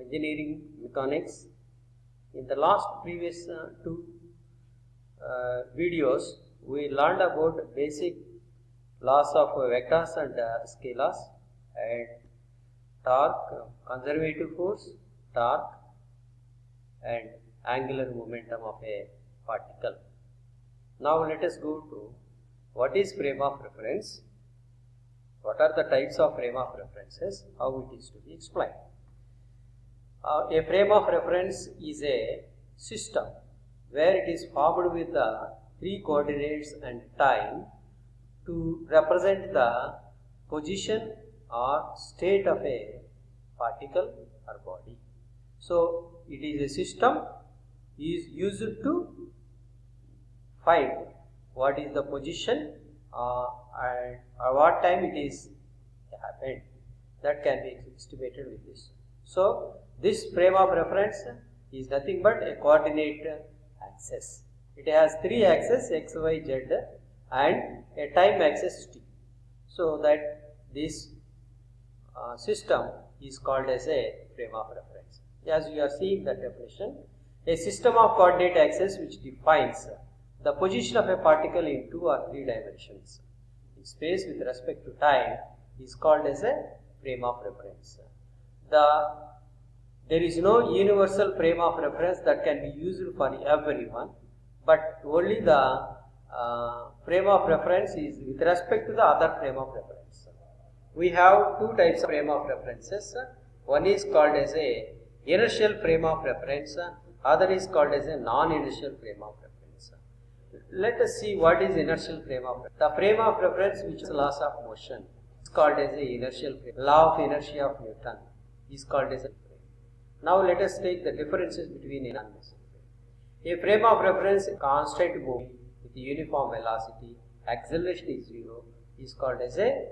engineering mechanics. In the last previous two videos, we learned about basic laws of vectors and scalars and torque, conservative force, torque and angular momentum of a particle. Now let us go to what is frame of reference, what are the types of frame of references, how it is to be explained. A frame of reference is a system where it is formed with the three coordinates and time to represent the position or state of a particle or body. So it is a system is used to find what is the position and at what time it is happened. That can be estimated with this. So this frame of reference is nothing but a coordinate axis. It has three axes x, y, z and a time axis t. So that this system is called as a frame of reference. As you are seeing the definition, a system of coordinate axes which defines the position of a particle in 2 or 3 dimensions in space with respect to time is called as a frame of reference. There is no universal frame of reference that can be used for everyone, but only the frame of reference is with respect to the other frame of reference. We have two types of frame of references. One is called as a inertial frame of reference, other is called as a non-inertial frame of reference. Let us see what is inertial frame of reference. The frame of reference which is laws of motion is called as a inertial frame. Law of inertia of Newton is called as a frame. Now let us take the differences between inertial frame. A frame of reference constant moving with uniform velocity, acceleration is 0, is called as a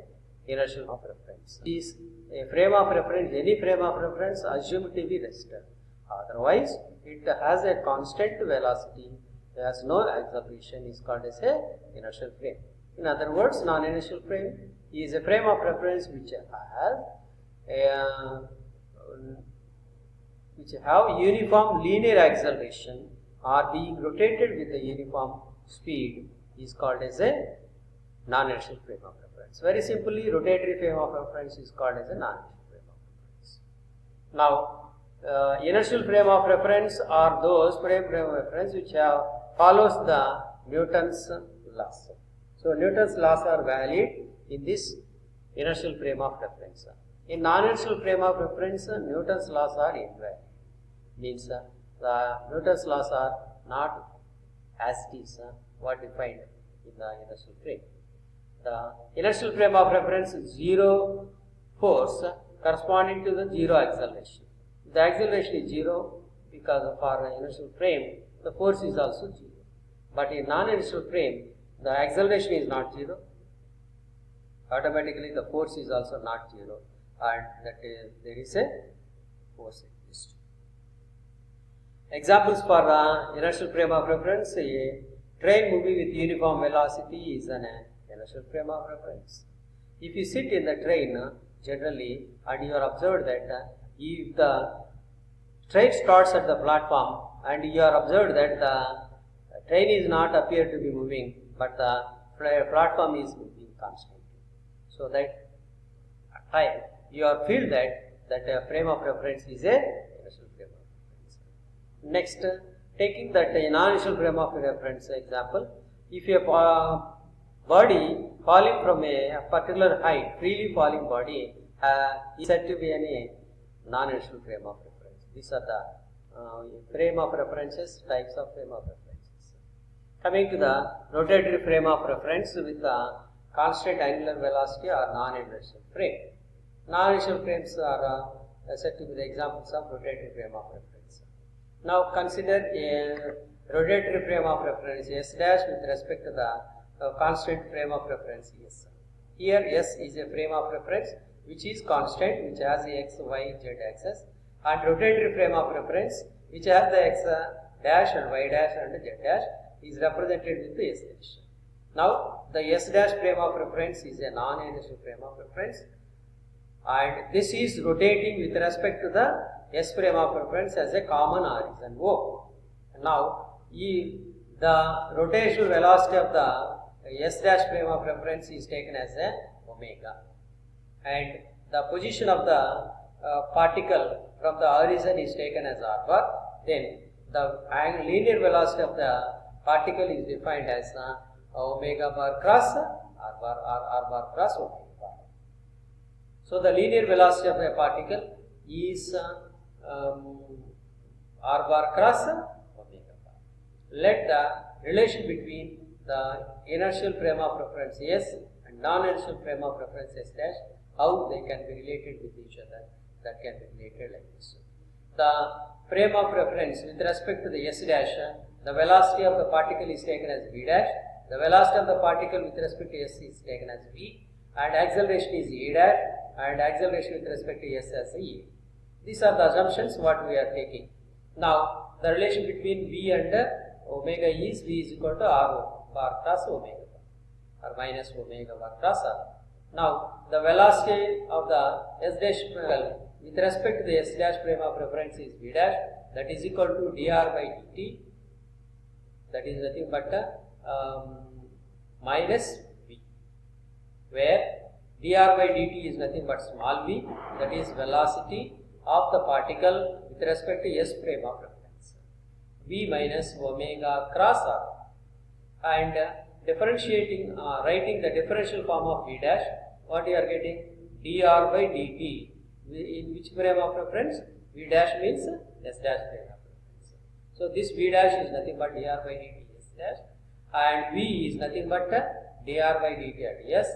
inertial of reference. Is a frame of reference, any frame of reference assumed to be rested. Otherwise, it has a constant velocity, has no acceleration, is called as a inertial frame. In other words, non-inertial frame is a frame of reference which have uniform linear acceleration or being rotated with a uniform speed is called as a non-inertial frame of reference. Very simply, rotatory frame of reference is called as a non-inertial frame of reference. Now, inertial frame of reference are those frame of reference which follows the Newton's laws. So Newton's laws are valid in this inertial frame of reference. In non-inertial frame of reference, Newton's laws are invalid. Means the Newton's laws are not as it is what defined in the inertial frame. The inertial frame of reference is zero force corresponding to the zero acceleration. The acceleration is 0 because for the inertial frame, the force is also 0. But in non-inertial frame, the acceleration is not 0. Automatically, the force is also not 0, and that is, there is a force exists. Examples for inertial frame of reference: a train moving with uniform velocity is an inertial frame of reference. If you sit in the train generally and you are observed that if the train starts at the platform and you are observed that the train is not appear to be moving, but the platform is moving constantly. So that at time you are feel that frame of reference is a inertial frame of reference. Next, taking that non-inertial frame of reference example, if a body falling from a particular height, freely falling body is said to be a non-inertial frame of reference. These are the frame of references, types of frame of references. Coming to the rotatory frame of reference with the constant angular velocity or non-inertial frame. Non-inertial frames are said to be the examples of rotatory frame of reference. Now consider a rotatory frame of reference S dash with respect to the constant frame of reference S. Here S is a frame of reference which is constant, which has the x, y, z axis, and rotatory frame of reference which has the x dash and y dash and z dash is represented with the S dash. Now the S dash frame of reference is a non-inertial frame of reference, and this is rotating with respect to the S frame of reference as a common origin O. Now, the rotational velocity of the S dash frame of reference is taken as a omega, and the position of the particle from the origin is taken as r bar. Then the linear velocity of the particle is defined as omega bar cross r bar cross omega bar. So the linear velocity of a particle is r bar cross omega bar. Let the relation between the inertial frame of reference S and non-inertial frame of reference S dash, how they can be related with each other, that can be related like this. The frame of reference with respect to the S dash, the velocity of the particle is taken as v dash, the velocity of the particle with respect to S is taken as v, and acceleration is a dash, and acceleration with respect to S as a. These are the assumptions what we are taking. Now, the relation between v and omega is v is equal to r bar cross omega bar, or minus omega bar cross r. Now, the velocity of the S dash with respect to the S dash frame of reference is v dash, that is equal to dr by dt, that is nothing but minus v, where dr by dt is nothing but small v, that is velocity of the particle with respect to S frame of reference, v minus omega cross r. And differentiating, writing the differential form of v dash, what you are getting? dr by dt, in which frame of reference? V dash means S dash frame of reference. So this v dash is nothing but dr by dt S dash, and v is nothing but dr by dt at S,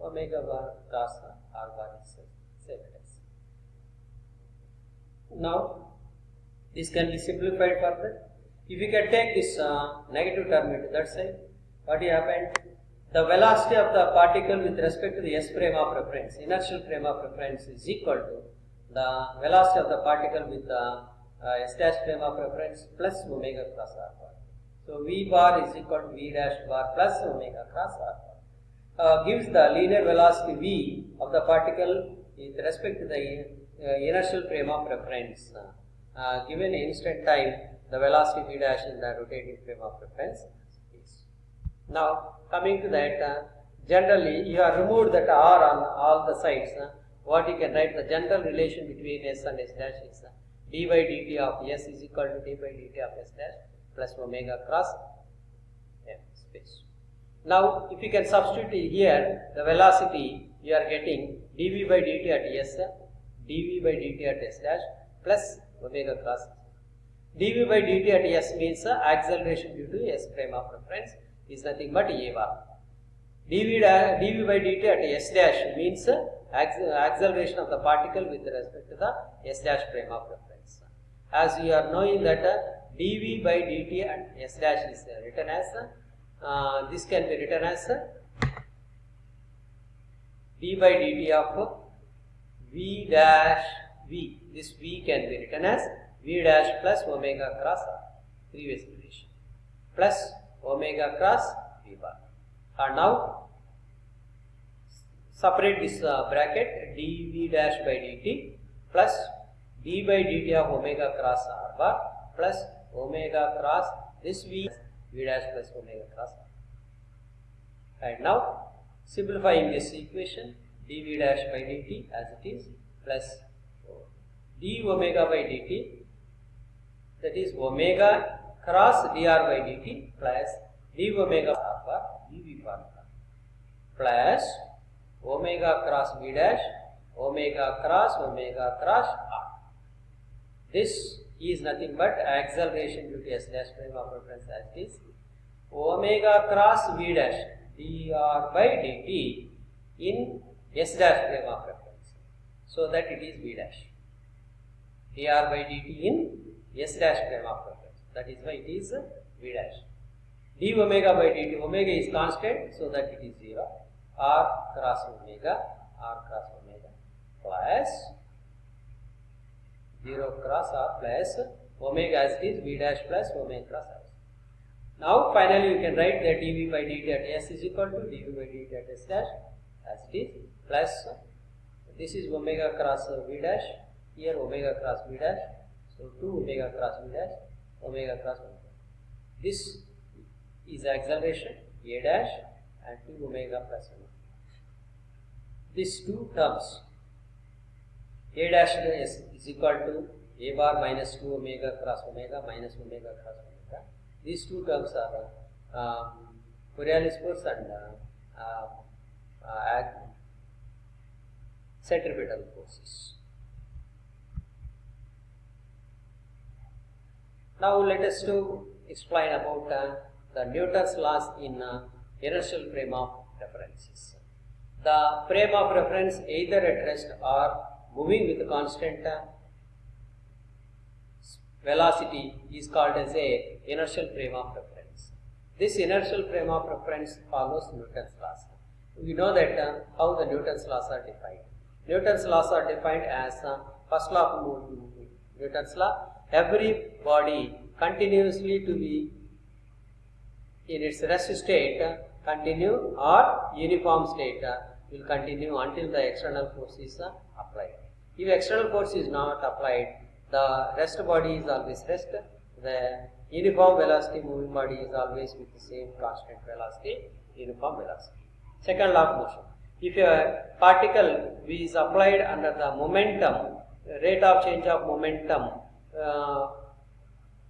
omega bar cross r bar is same as. Now, this can be simplified further. If you can take this negative term into that side, what will happen? The velocity of the particle with respect to the S frame of reference, inertial frame of reference, is equal to the velocity of the particle with the S dash frame of reference plus omega cross r bar. So v bar is equal to v dash bar plus omega cross r bar. Gives the linear velocity v of the particle with respect to the inertial frame of reference. Given instant time, the velocity v dash in the rotating frame of reference is. Now, coming to that, generally you have removed that r on all the sides. What you can write, the general relation between S and S dash is d by dt of S is equal to d by dt of S dash plus omega cross M space. Now, if you can substitute here the velocity, you are getting dv by dt at S, dv by dt at S dash plus omega cross. dv by dt at S means acceleration due to S frame of reference is nothing but a bar. dv by dt at S dash means acceleration of the particle with respect to the S dash frame of reference. As you are knowing that dv by dt at S dash is written as, this can be written as d by dt of v dash v. This v can be written as v dash plus omega cross r, previous relation, plus omega cross v bar. And now separate this bracket, dv dash by dt plus d by dt of omega cross r bar plus omega cross this v dash plus omega cross r. And now simplifying this equation, dv dash by dt as it is plus d omega by dt, that is omega cross dr by dt plus d omega r bar dv bar plus omega cross v dash omega cross r. This is nothing but acceleration due to S dash frame of reference as it is omega cross v dash dr by dt in S dash frame of reference, so that it is v dash dr by dt in S dash frame of reference, that is why it is v dash. d omega by dt, omega is constant, so that it is 0, r cross omega plus 0 cross r plus omega as it is v dash plus omega cross r. Now finally you can write that dv by dt at S is equal to dv by dt at S dash as it is plus this is omega cross v dash here omega cross b dash, so 2 omega cross b dash, omega cross 1. This is acceleration a dash and 2 omega plus 1. These two terms a dash is equal to a bar minus 2 omega cross omega minus omega cross omega. These two terms are Coriolis force and centripetal forces. Now let us to explain about the Newton's laws in inertial frame of references. The frame of reference either at rest or moving with constant velocity is called as a inertial frame of reference. This inertial frame of reference follows Newton's laws. We know that how the Newton's laws are defined. Newton's laws are defined as first law of Newton's law. Every body continuously to be in its rest state continue or uniform state will continue until the external force is applied. If external force is not applied, the rest body is always rest. The uniform velocity moving body is always with the same constant velocity, uniform velocity. Second law of motion. If a particle is applied under the momentum, rate of change of momentum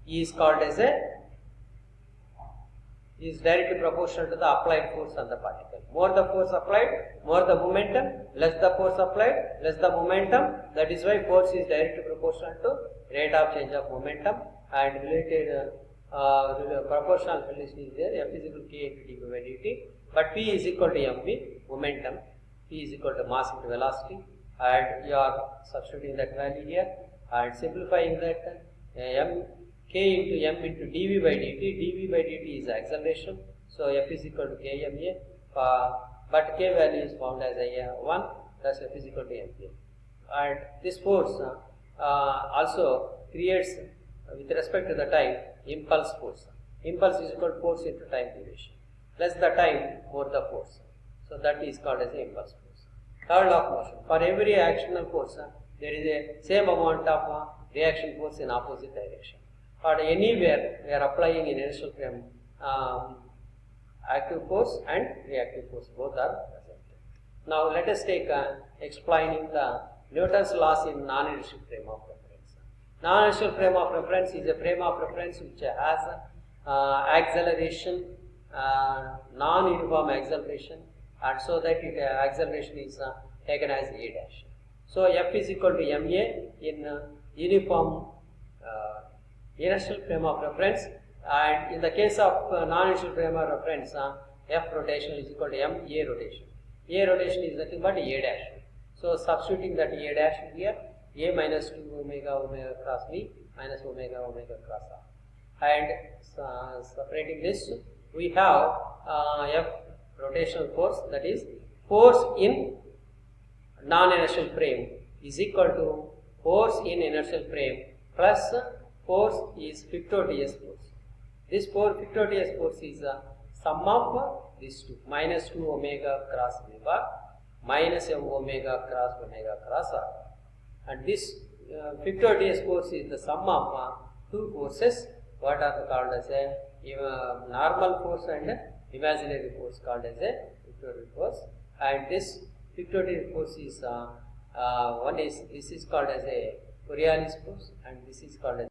is called as is directly proportional to the applied force on the particle. More the force applied, more the momentum, less the force applied, less the momentum. That is why force is directly proportional to rate of change of momentum, and related proportional relation is there. F is equal to k into dv by dt, but P is equal to mv, momentum. P is equal to mass into velocity, and you are substituting that value here and simplifying that k into m into dv by dt is acceleration, so F is equal to kma, but k value is found as 1, thus F is equal to mpa. And this force also creates, with respect to the time, impulse force. Impulse is equal to force into time duration. Less the time, more the force. So that is called as the impulse force. Third law of motion. For every actional force, there is a same amount of reaction force in opposite direction. Or anywhere we are applying in inertial frame active force and reactive force, both are present. Now let us take explaining the Newton's laws in non-inertial frame of reference. Non-inertial frame of reference is a frame of reference which has acceleration, non-uniform acceleration, and so that acceleration is taken as a dash. So F is equal to ma in uniform inertial frame of reference, and in the case of non-inertial frame of reference, F rotation is equal to m a rotation. A rotation is nothing but a dash. So substituting that a dash here, a minus 2 omega cross b minus omega cross r, and separating this, we have F rotational force, that is force in non-inertial frame is equal to force in inertial frame plus force is Fichteau-Diaz force. This Fichteau-Diaz force is a sum of these two, minus 2 omega cross b bar minus m omega cross r. And this Fichteau-Diaz force is the sum of two forces, what are called as a normal force and imaginary force, called as a Fichteau-Diaz force. And this Fichteau-Diaz force is this is called as a Coriolis force, and this is called as